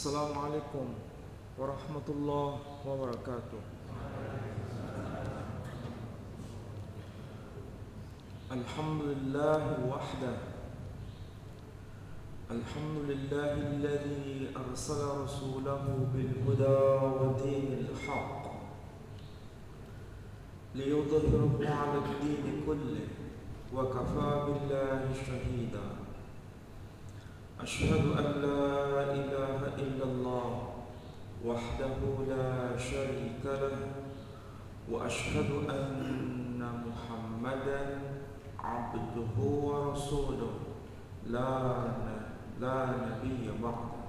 Assalamualaikum warahmatullahi wabarakatuh. Alhamdulillah wahdah. Alhamdulillahilladzi arsala rasulahu bil huda wa dinil haqq liyudhhirahu 'ala ad-din kullih wa kafaa billahi shahida. Asyhadu an la ilaha illallah wahdahu la syarika lah wa asyhadu anna Muhammadan abduhu wa rasuluh la nabiyya ba'da.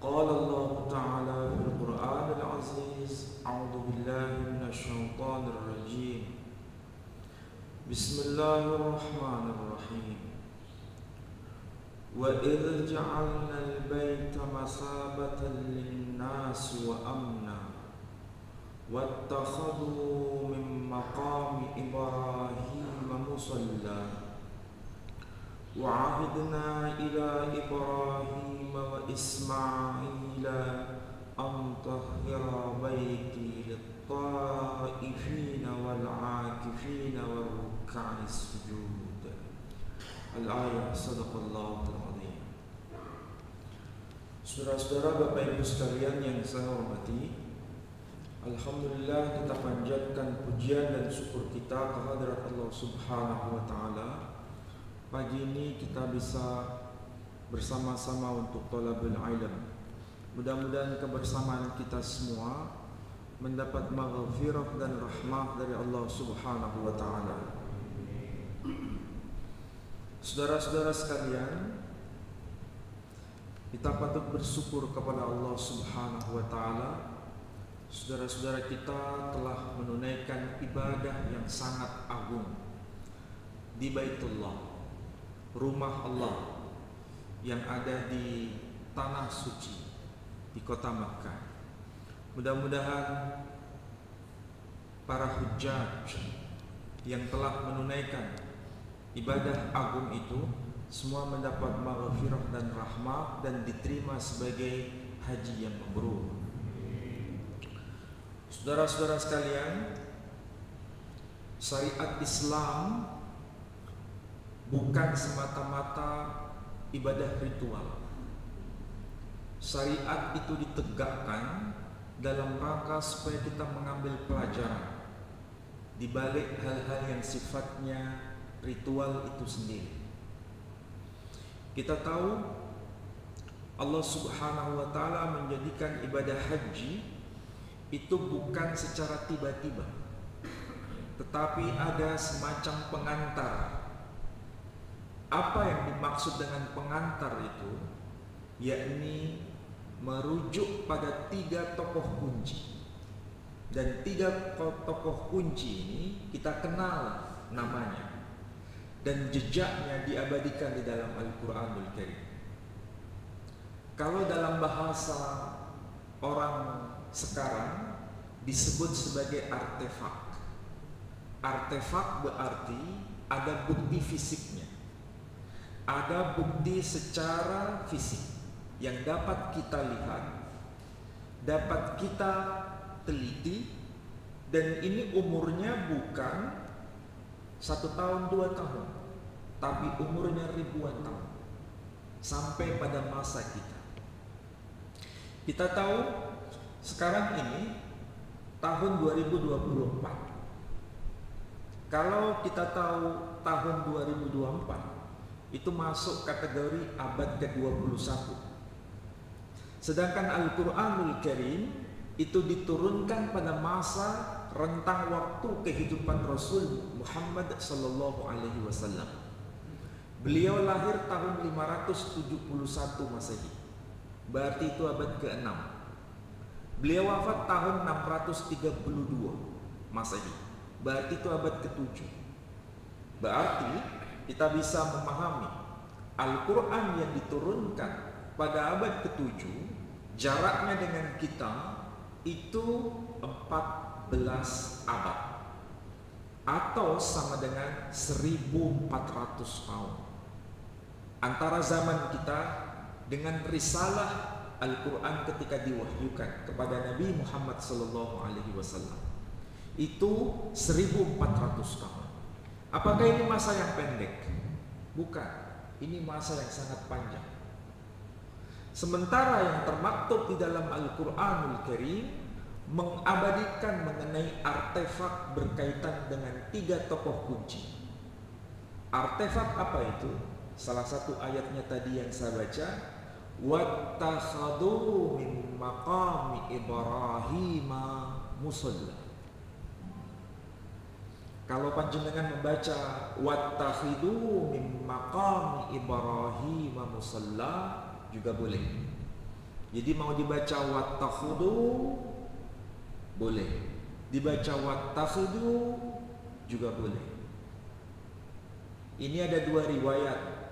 Qala Allah ta'ala fil Qur'anil aziz, a'udzu billahi minasy syaithanir rajim. Bismillahirrahmanirrahim. وَإِذْ جَعَلْنَا الْبَيْتَ مَثَابَةً لِلنَّاسِ وَأَمْنًا وَاتَّخَذُوا مِن مَّقَامِ إِبْرَاهِيمَ مُصَلًّى وَعَهِدْنَا إِلَى إِبْرَاهِيمَ وَإِسْمَاعِيلَ أَن طَهِّرَا بَيْتِي لِلطَّائِفِينَ وَالْعَاكِفِينَ وَالرُّكَّعِ السُّجُودِ. Al-ayah, sadaqallahul azim. Saudara-saudara, Bapak Ibu sekalian yang saya hormati, alhamdulillah kita panjatkan pujian dan syukur kita kehadirat Allah Subhanahu wa taala. Pagi ini kita bisa bersama-sama untuk thalabul ilm. Mudah-mudahan kebersamaan kita semua mendapat maghfirah dan rahmah dari Allah Subhanahu wa taala. Saudara-saudara sekalian, kita patut bersyukur kepada Allah Subhanahu wa taala. Saudara-saudara kita telah menunaikan ibadah yang sangat agung di Baitullah, rumah Allah yang ada di tanah suci di kota Makkah. Mudah-mudahan para hujjaj yang telah menunaikan ibadah agung itu semua mendapat maghfirah dan rahmah dan diterima sebagai haji yang mabrur. Saudara-saudara sekalian, syariat Islam bukan semata-mata ibadah ritual. Syariat itu ditegakkan dalam rangka supaya kita mengambil pelajaran di balik hal-hal yang sifatnya ritual itu sendiri. Kita tahu Allah Subhanahu wa taala menjadikan ibadah haji itu bukan secara tiba-tiba, tetapi ada semacam pengantar. Apa yang dimaksud dengan pengantar itu? Yakni merujuk pada 3 tokoh kunci. Dan 3 tokoh kunci ini kita kenal namanya dan jejaknya diabadikan di dalam Al-Quranul Karim. Kalau dalam bahasa orang sekarang disebut sebagai artefak. Artefak berarti ada bukti fisiknya, ada bukti secara fisik yang dapat kita lihat, dapat kita teliti, dan ini umurnya bukan 1 tahun 2 tahun, tapi umurnya ribuan tahun sampai pada masa kita. Kita tahu sekarang ini tahun 2024. Kalau kita tahu tahun 2024 itu masuk kategori abad ke-21. Sedangkan Al-Quranul Karim itu diturunkan pada masa rentang waktu kehidupan Rasul Muhammad sallallahu alaihi wasallam. Beliau lahir tahun 571 Masehi. Berarti itu abad ke-6. Beliau wafat tahun 632 Masehi. Berarti itu abad ke-7. Berarti kita bisa memahami Al-Qur'an yang diturunkan pada abad ke-7 jaraknya dengan kita itu 14 abad atau sama dengan 1400 tahun antara zaman kita dengan risalah Al-Quran ketika diwahyukan kepada Nabi Muhammad SAW itu 1400 tahun. Apakah ini masa yang pendek? Bukan, ini masa yang sangat panjang. Sementara yang termaktub di dalam Al-Quranul Karim mengabadikan mengenai artefak berkaitan dengan 3 tokoh kunci. Artefak apa itu? Salah satu ayatnya tadi yang saya baca, wattakhadhu min maqami Ibrahim musalla. Kalau panjenengan membaca wattakhidhu min maqami Ibrahim musalla juga boleh. Jadi mau dibaca wattakhudhu boleh, dibaca wattakhidhu juga boleh. Ini ada 2 riwayat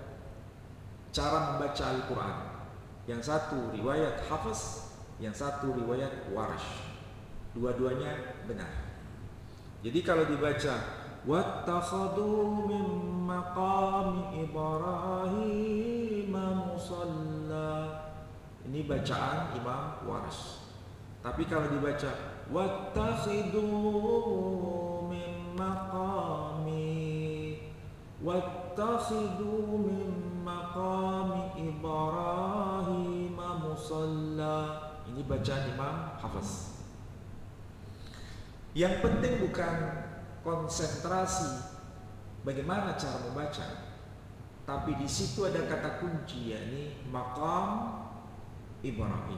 cara membaca Al-Quran. Yang satu riwayat Hafiz, yang satu riwayat Warsh. Dua-duanya benar. Jadi kalau dibaca wattakhadhu min maqami Ibrahim musalla, ini bacaan Imam Warsh. Tapi kalau dibaca wattakhidhu min maqami Ibrahim musalla, ini bacaan Imam Hafiz. Yang penting bukan konsentrasi bagaimana cara membaca, tapi di situ ada kata kunci, yakni maqam Ibrahim.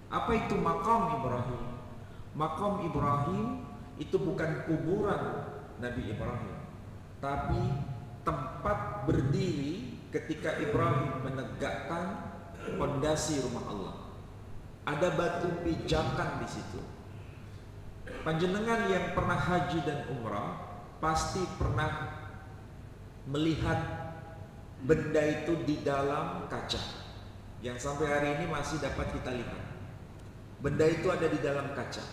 Apa itu maqam Ibrahim? Maqam Ibrahim itu bukan kuburan Nabi Ibrahim, tapi tempat berdiri ketika Ibrahim menegakkan fondasi rumah Allah. Ada batu pijakan di situ. Panjenengan yang pernah haji dan umrah pasti pernah melihat benda itu di dalam kaca, yang sampai hari ini masih dapat kita lihat. Benda itu ada di dalam kaca.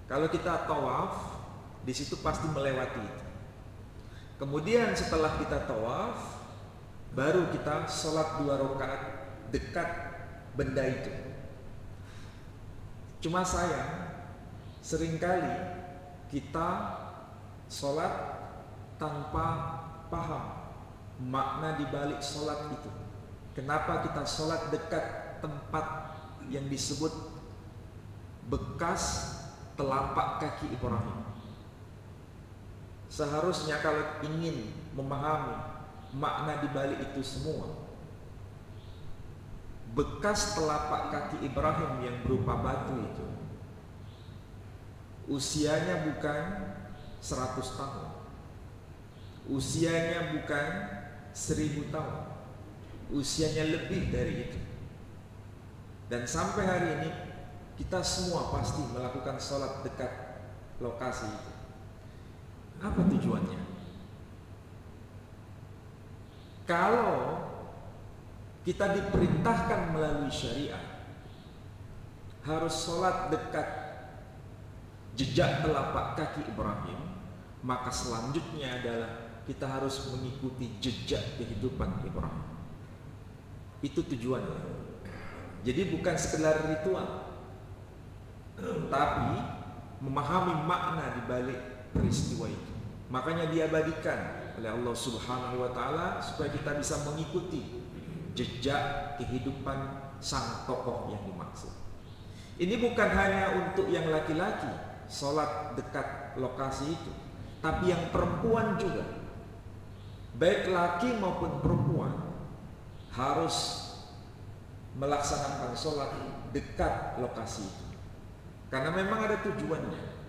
Kalau kita tawaf, di situ pasti melewati itu. Kemudian setelah kita tawaf, baru kita sholat 2 rakaat dekat benda itu. Cuma sayang, seringkali kita sholat tanpa paham makna dibalik sholat itu. Kenapa kita sholat dekat tempat yang disebut bekas telapak kaki Ibrahim? Seharusnya kalau ingin memahami makna dibalik itu semua, bekas telapak kaki Ibrahim yang berupa batu itu usianya bukan 100 tahun, usianya bukan 1000 tahun, usianya lebih dari itu. Dan sampai hari ini kita semua pasti melakukan sholat dekat lokasi itu. Apa tujuannya? Kalau kita diperintahkan melalui syariat harus sholat dekat jejak telapak kaki Ibrahim, maka selanjutnya adalah kita harus mengikuti jejak kehidupan Ibrahim. Itu tujuannya. Jadi bukan sekedar ritual, tapi memahami makna di balik peristiwa itu. Makanya diabadikan oleh Allah Subhanahu wa taala supaya kita bisa mengikuti jejak kehidupan sang tokoh yang dimaksud. Ini bukan hanya untuk yang laki-laki sholat dekat lokasi itu, tapi yang perempuan juga, baik laki maupun perempuan, harus melaksanakan sholat dekat lokasi itu, karena memang ada tujuannya.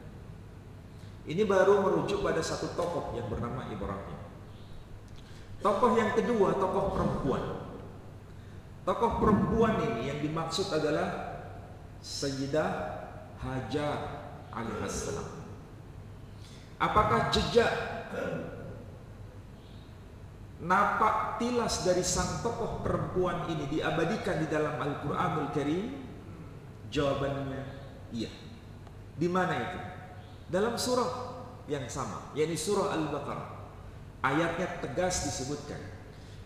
Ini baru merujuk pada satu tokoh yang bernama Ibrahim. Tokoh yang kedua, tokoh perempuan. Tokoh perempuan ini yang dimaksud adalah Sayyidah Hajar alaihissalam. Apakah jejak napak tilas dari sang tokoh perempuan ini diabadikan di dalam Al-Quranul Karim? Jawabannya iya. Di mana itu? Dalam surah yang sama, yakni surah Al-Baqarah. Ayatnya tegas disebutkan,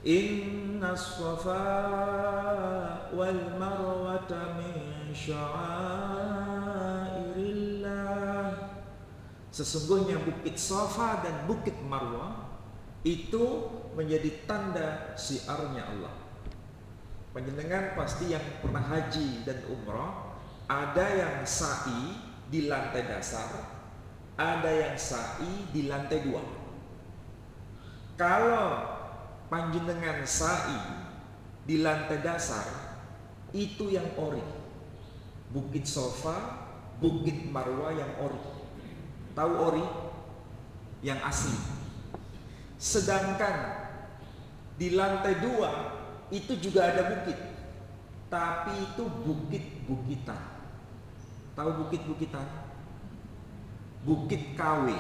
Inna as-safa wal marwata min sya'airillah. Sesungguhnya bukit Safa dan bukit Marwah itu menjadi tanda syiarnya Allah. Panjenengan pasti yang pernah haji dan umrah, ada yang sa'i di lantai dasar, ada yang sa'i di lantai 2. Kalau panjenengan sa'i di lantai dasar, itu yang ori. Bukit Safa, bukit Marwah yang ori. Tahu ori? Yang asli. Sedangkan di lantai 2 itu juga ada bukit, tapi itu bukit-bukitan. Tahu bukit-bukitan? Bukit KW.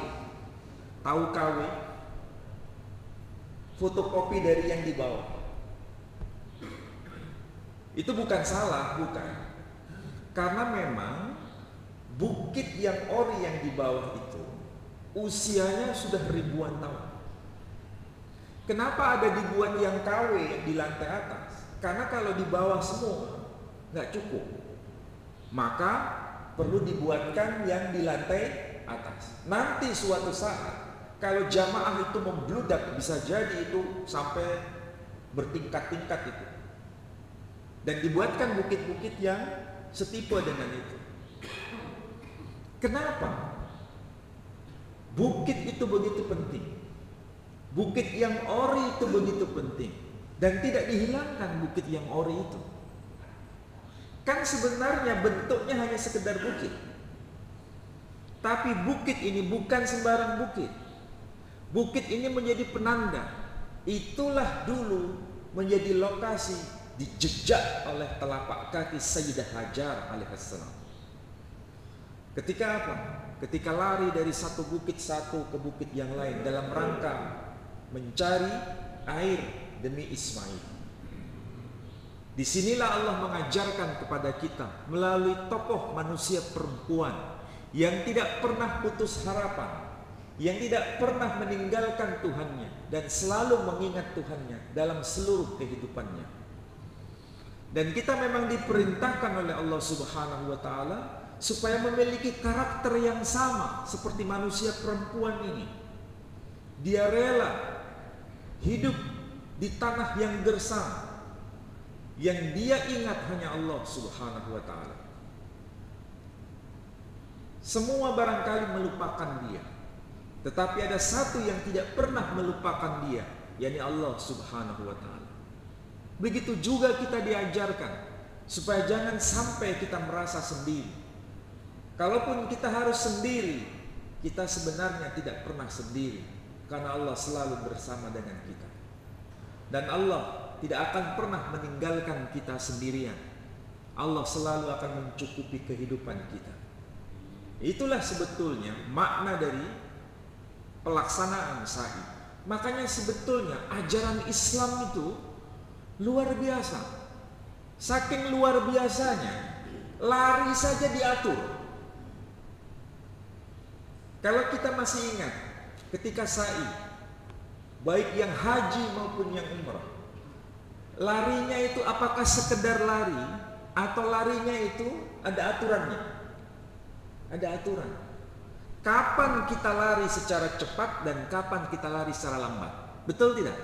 Tahu KW? Fotokopi dari yang di bawah. Itu bukan salah, bukan. Karena memang bukit yang ori yang di bawah itu usianya sudah ribuan tahun. Kenapa ada dibuat yang KW di lantai atas? Karena kalau di bawah semua nggak cukup, maka perlu dibuatkan yang di lantai atas. Nanti suatu saat kalau jamaah itu membludak, bisa jadi itu sampai bertingkat-tingkat itu, dan dibuatkan bukit-bukit yang setipe dengan itu. Kenapa? Bukit itu begitu penting. Bukit yang ori itu begitu penting. Dan tidak dihilangkan bukit yang ori itu. Kan sebenarnya bentuknya hanya sekedar bukit. Tapi bukit ini bukan sembarang bukit. Bukit ini menjadi penanda. Itulah dulu menjadi lokasi dijejak oleh telapak kaki Sayyidah Hajar alaihissalam. Ketika apa? Ketika lari dari satu bukit satu ke bukit yang lain dalam rangka mencari air demi Ismail. Disinilah Allah mengajarkan kepada kita melalui tokoh manusia perempuan yang tidak pernah putus harapan, yang tidak pernah meninggalkan Tuhannya dan selalu mengingat Tuhannya dalam seluruh kehidupannya. Dan kita memang diperintahkan oleh Allah Subhanahu wa taala supaya memiliki karakter yang sama seperti manusia perempuan ini. Dia rela hidup di tanah yang gersang, yang dia ingat hanya Allah Subhanahu wa taala. Semua barangkali melupakan dia, tetapi ada satu yang tidak pernah melupakan dia, yakni Allah Subhanahu wa taala. Begitu juga kita diajarkan supaya jangan sampai kita merasa sendiri. Kalaupun kita harus sendiri, kita sebenarnya tidak pernah sendiri, karena Allah selalu bersama dengan kita. Dan Allah tidak akan pernah meninggalkan kita sendirian. Allah selalu akan mencukupi kehidupan kita. Itulah sebetulnya makna dari pelaksanaan sa'i. Makanya sebetulnya ajaran Islam itu luar biasa. Saking luar biasanya, lari saja diatur. Kalau kita masih ingat ketika sa'i, baik yang haji maupun yang umrah, larinya itu apakah sekedar lari atau larinya itu ada aturannya? Ada aturan. Kapan kita lari secara cepat dan kapan kita lari secara lambat? Betul tidak?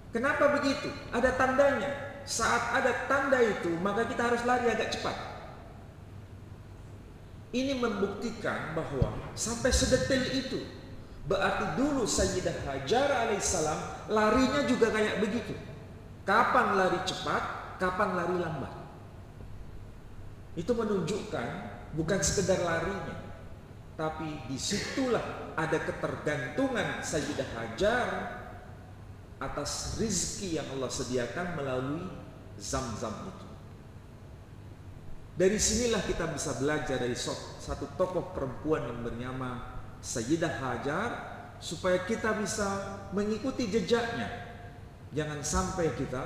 Kenapa begitu? Ada tandanya. Saat ada tanda itu, maka kita harus lari agak cepat. Ini membuktikan bahwa sampai sedetil itu. Berarti dulu Sayyidah Hajar alaihissalam larinya juga kayak begitu. Kapan lari cepat, kapan lari lambat. Itu menunjukkan bukan sekedar larinya, tapi disitulah ada ketergantungan Sayyidah Hajar atas rizki yang Allah sediakan melalui Zam-Zam itu. Dari sinilah kita bisa belajar dari satu tokoh perempuan yang bernama Sayyidah Hajar, supaya kita bisa mengikuti jejaknya. Jangan sampai kita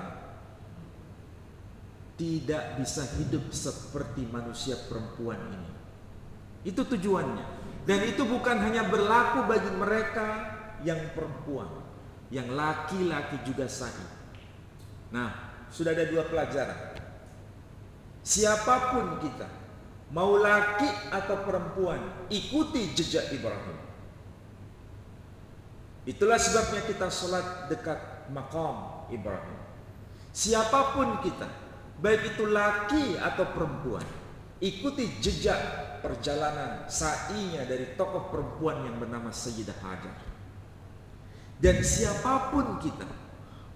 tidak bisa hidup seperti manusia perempuan ini. Itu tujuannya. Dan itu bukan hanya berlaku bagi mereka yang perempuan, yang laki-laki juga sa'i. Nah, sudah ada 2 pelajaran. Siapapun kita, mau laki atau perempuan, ikuti jejak Ibrahim. Itulah sebabnya kita sholat dekat makam Ibrahim. Siapapun kita, baik itu laki atau perempuan, ikuti jejak perjalanan sa'inya dari tokoh perempuan yang bernama Sayyidah Hajar. Dan siapapun kita,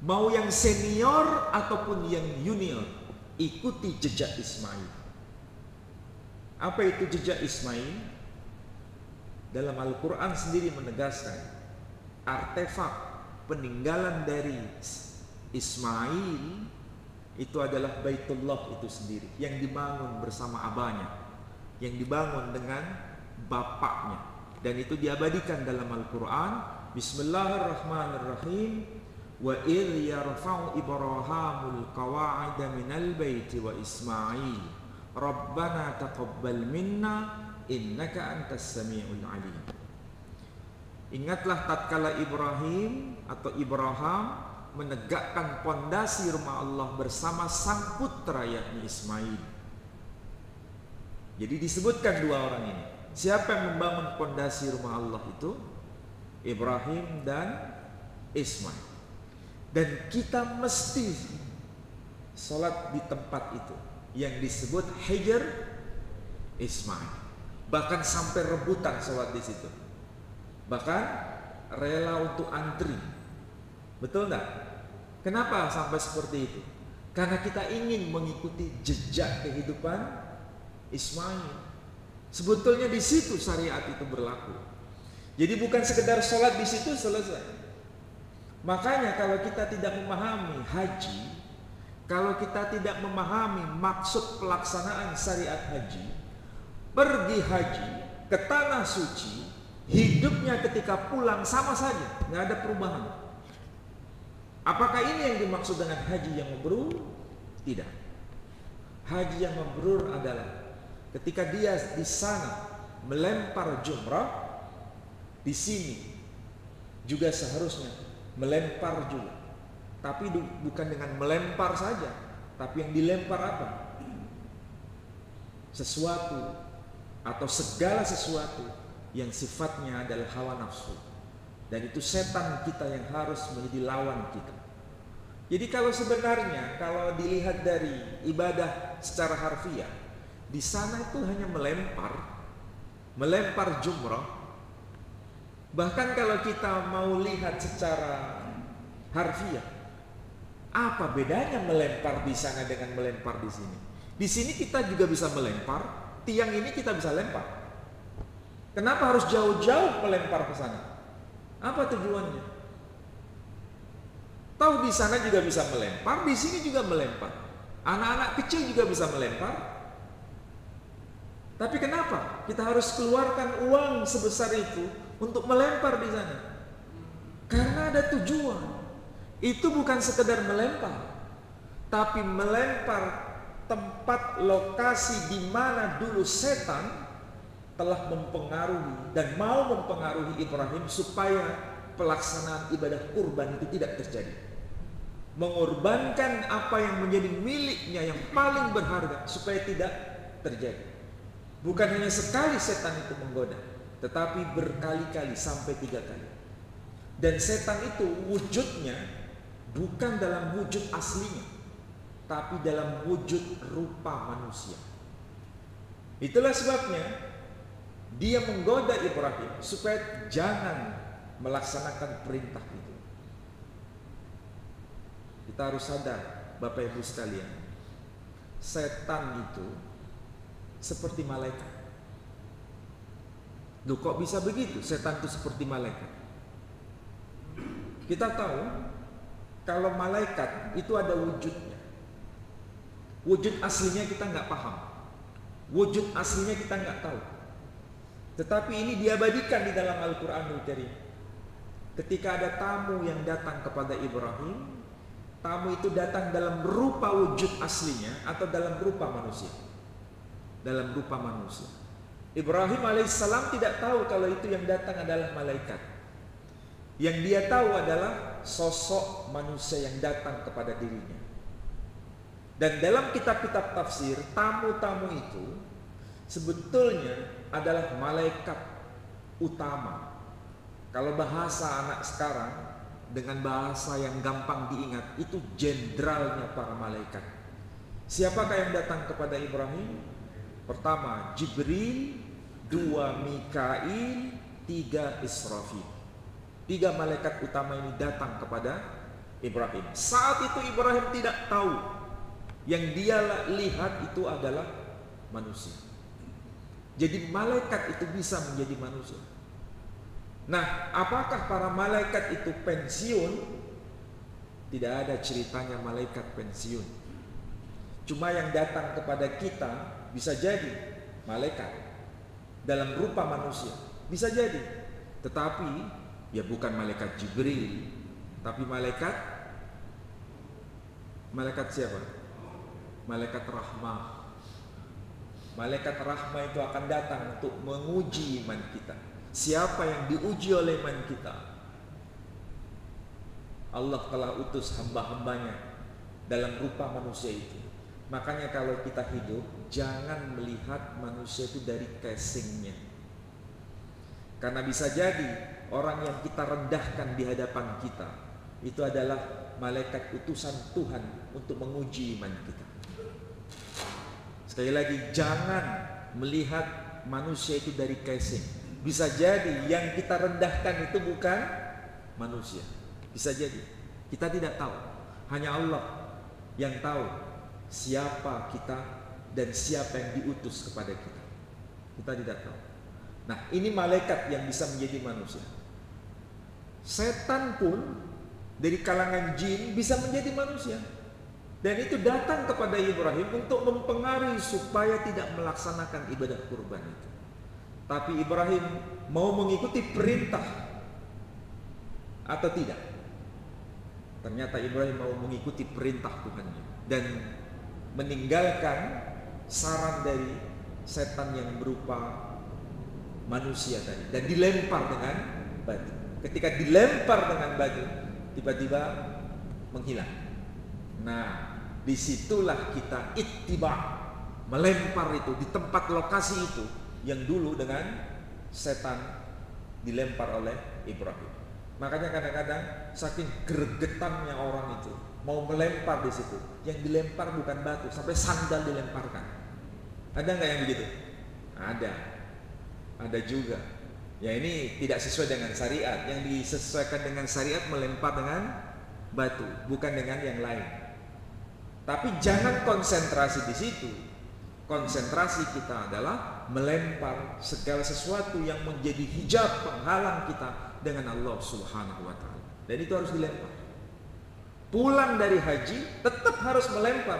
mau yang senior ataupun yang junior, ikuti jejak Ismail. Apa itu jejak Ismail? Dalam Al-Quran sendiri menegaskan artefak peninggalan dari Ismail itu adalah Baitullah itu sendiri, yang dibangun bersama abahnya, yang dibangun dengan bapaknya, dan itu diabadikan dalam Al-Quran. Bismillahirrahmanirrahim. Wa idh yarfa'u Ibrahimul qawa'ida minal baiti wa Ismail Rabbana taqabbal minna innaka antas sami'ul alim. Ingatlah tatkala Ibrahim atau Ibrahim menegakkan pondasi rumah Allah bersama sang putra yakni Ismail. Jadi disebutkan 2 orang ini. Siapa yang membangun pondasi rumah Allah itu? Ibrahim dan Ismail. Dan kita mesti sholat di tempat itu yang disebut Hijr Ismail. Bahkan sampai rebutan sholat di situ. Bahkan rela untuk antri. Betul enggak? Kenapa sampai seperti itu? Karena kita ingin mengikuti jejak kehidupan Ismail. Sebetulnya di situ syariat itu berlaku. Jadi bukan sekedar sholat di situ selesai. Makanya kalau kita tidak memahami haji, kalau kita tidak memahami maksud pelaksanaan syariat haji, pergi haji ke tanah suci, hidupnya ketika pulang sama saja, nggak ada perubahan. Apakah ini yang dimaksud dengan haji yang mabrur? Tidak. Haji yang mabrur adalah ketika dia di sana melempar jumrah, di sini juga seharusnya melempar juga. Tapi bukan dengan melempar saja, tapi yang dilempar apa? Sesuatu atau segala sesuatu yang sifatnya adalah hawa nafsu. Dan itu setan kita yang harus menjadi lawan kita. Jadi sebenarnya kalau dilihat dari ibadah secara harfiah, di sana itu hanya melempar jumrah. Bahkan kalau kita mau lihat secara harfiah, apa bedanya melempar di sana dengan melempar di sini? Di sini kita juga bisa melempar, tiang ini kita bisa lempar. Kenapa harus jauh-jauh melempar ke sana? Apa tujuannya? Tahu di sana juga bisa melempar, di sini juga melempar. Anak-anak kecil juga bisa melempar. Tapi kenapa kita harus keluarkan uang sebesar itu untuk melempar di sana? Karena ada tujuan. Itu bukan sekedar melempar, tapi melempar tempat lokasi di mana dulu setan telah mempengaruhi dan mau mempengaruhi Ibrahim supaya pelaksanaan ibadah kurban itu tidak terjadi. Mengorbankan apa yang menjadi miliknya yang paling berharga supaya tidak terjadi. Bukan hanya sekali setan itu menggoda, tetapi berkali-kali sampai 3 kali. Dan setan itu wujudnya bukan dalam wujud aslinya, tapi dalam wujud rupa manusia. Itulah sebabnya dia menggoda Ibrahim supaya jangan melaksanakan perintah itu. Kita harus sadar, Bapak Ibu sekalian, setan itu seperti malaikat. Loh, kok bisa begitu? Setan itu seperti malaikat. Kita tahu kalau malaikat itu ada wujudnya. Wujud aslinya kita nggak paham. Wujud aslinya kita nggak tahu. Tetapi ini diabadikan di dalam Al-Quranul Karim. Ketika ada tamu yang datang kepada Ibrahim, tamu itu datang dalam rupa wujud aslinya atau dalam rupa manusia. Dalam rupa manusia. Ibrahim alaihissalam tidak tahu kalau itu yang datang adalah malaikat. Yang dia tahu adalah sosok manusia yang datang kepada dirinya. Dan dalam kitab-kitab tafsir, tamu-tamu itu sebetulnya adalah malaikat utama. Kalau bahasa anak sekarang dengan bahasa yang gampang diingat, itu jenderalnya para malaikat. Siapakah yang datang kepada Ibrahim? Pertama Jibril, dua Mikail, tiga Israfil. Tiga malaikat utama ini datang kepada Ibrahim. Saat itu Ibrahim tidak tahu, yang dia lihat itu adalah manusia. Jadi malaikat itu bisa menjadi manusia. Nah, apakah para malaikat itu pensiun? Tidak ada ceritanya malaikat pensiun. Cuma yang datang kepada kita bisa jadi malaikat dalam rupa manusia, bisa jadi. Tetapi ya bukan malaikat Jibril, tapi malaikat siapa? Malaikat rahmah. Malaikat rahmah itu akan datang untuk menguji iman kita. Siapa yang diuji oleh iman kita? Allah telah utus hamba-hambanya dalam rupa manusia itu. Makanya kalau kita hidup, jangan melihat manusia itu dari casingnya. Karena bisa jadi orang yang kita rendahkan di hadapan kita itu adalah malaikat utusan Tuhan untuk menguji iman kita. Sekali lagi, jangan melihat manusia itu dari casing. Bisa jadi yang kita rendahkan itu bukan manusia. Bisa jadi. Kita tidak tahu. Hanya Allah yang tahu siapa kita dan siapa yang diutus kepada kita. Kita tidak tahu. Nah, ini malaikat yang bisa menjadi manusia. Setan pun dari kalangan jin bisa menjadi manusia. Dan itu datang kepada Ibrahim untuk mempengaruhi supaya tidak melaksanakan ibadah kurban itu. Tapi Ibrahim mau mengikuti perintah atau tidak? Ternyata Ibrahim mau mengikuti perintah Tuhannya dan meninggalkan saran dari setan yang berupa manusia tadi dan dilempar dengan batu. Ketika dilempar dengan batu, tiba-tiba menghilang. Nah, disitulah kita ittiba, melempar itu di tempat lokasi itu yang dulu dengan setan dilempar oleh Ibrahim. Makanya kadang-kadang saking gregetannya orang itu mau melempar di situ, yang dilempar bukan batu, sampai sandal dilemparkan. Ada nggak yang begitu? Ada juga. Ya ini tidak sesuai dengan syariat. Yang disesuaikan dengan syariat melempar dengan batu, bukan dengan yang lain. Tapi jangan konsentrasi di situ. Konsentrasi kita adalah melempar segala sesuatu yang menjadi hijab penghalang kita dengan Allah Subhanahu wa taala. Dan itu harus dilempar. Pulang dari haji tetap harus melempar.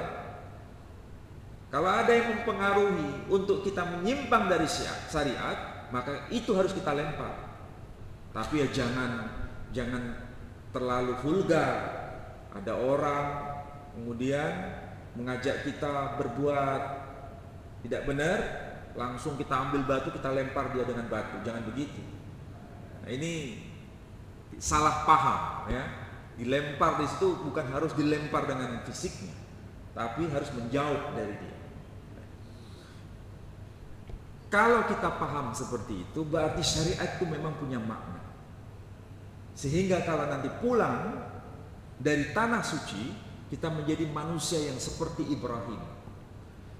Kalau ada yang mempengaruhi untuk kita menyimpang dari syariat, maka itu harus kita lempar. Tapi ya jangan terlalu vulgar. Ada orang kemudian mengajak kita berbuat tidak benar, langsung kita ambil batu, kita lempar dia dengan batu. Jangan begitu. Nah, ini salah paham ya. Dilempar di situ bukan harus dilempar dengan fisiknya, tapi harus menjauh dari dia. Kalau kita paham seperti itu, berarti syariat itu memang punya makna. Sehingga kalau nanti pulang dari tanah suci, kita menjadi manusia yang seperti Ibrahim.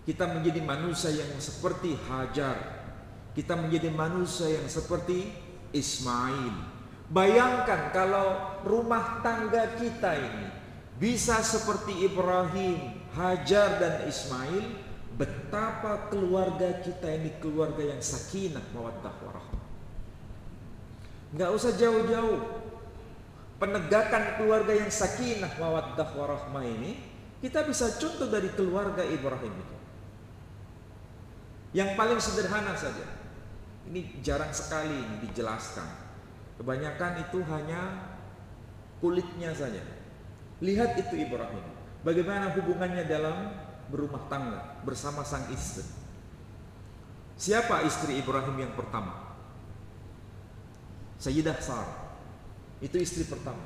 Kita menjadi manusia yang seperti Hajar. Kita menjadi manusia yang seperti Ismail. Bayangkan kalau rumah tangga kita ini bisa seperti Ibrahim, Hajar dan Ismail, betapa keluarga kita ini keluarga yang sakinah, mawaddah warahmah. Nggak usah jauh-jauh. Penegakan keluarga yang sakinah, mawaddah warahmah ini kita bisa contoh dari keluarga Ibrahim itu. Yang paling sederhana saja. Ini jarang sekali ini dijelaskan. Kebanyakan itu hanya kulitnya saja. Lihat itu Ibrahim. Bagaimana hubungannya dalam berumah tangga bersama sang istri. Siapa istri Ibrahim yang pertama? Sayyidah Sarah. Itu istri pertama.